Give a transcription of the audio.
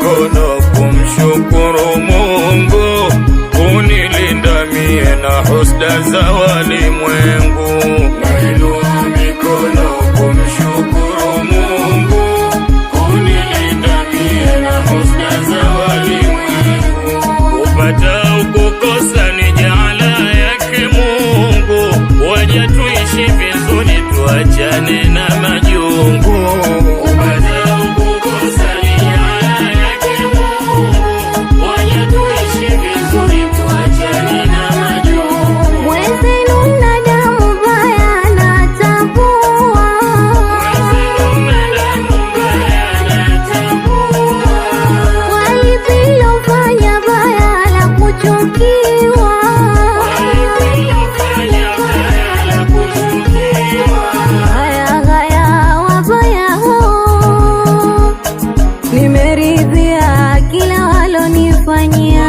mikono kumshukuru Mungu kunilinda mie na husda za walimwengu. Nainua mikono kumshukuru Mungu kunilinda mie na husda za walimwengu. Kupata ukukosa ni jaala yake Mungu, waja tuishi vizuri tuachane na majungu. Nimeridhia kila walonifanyia.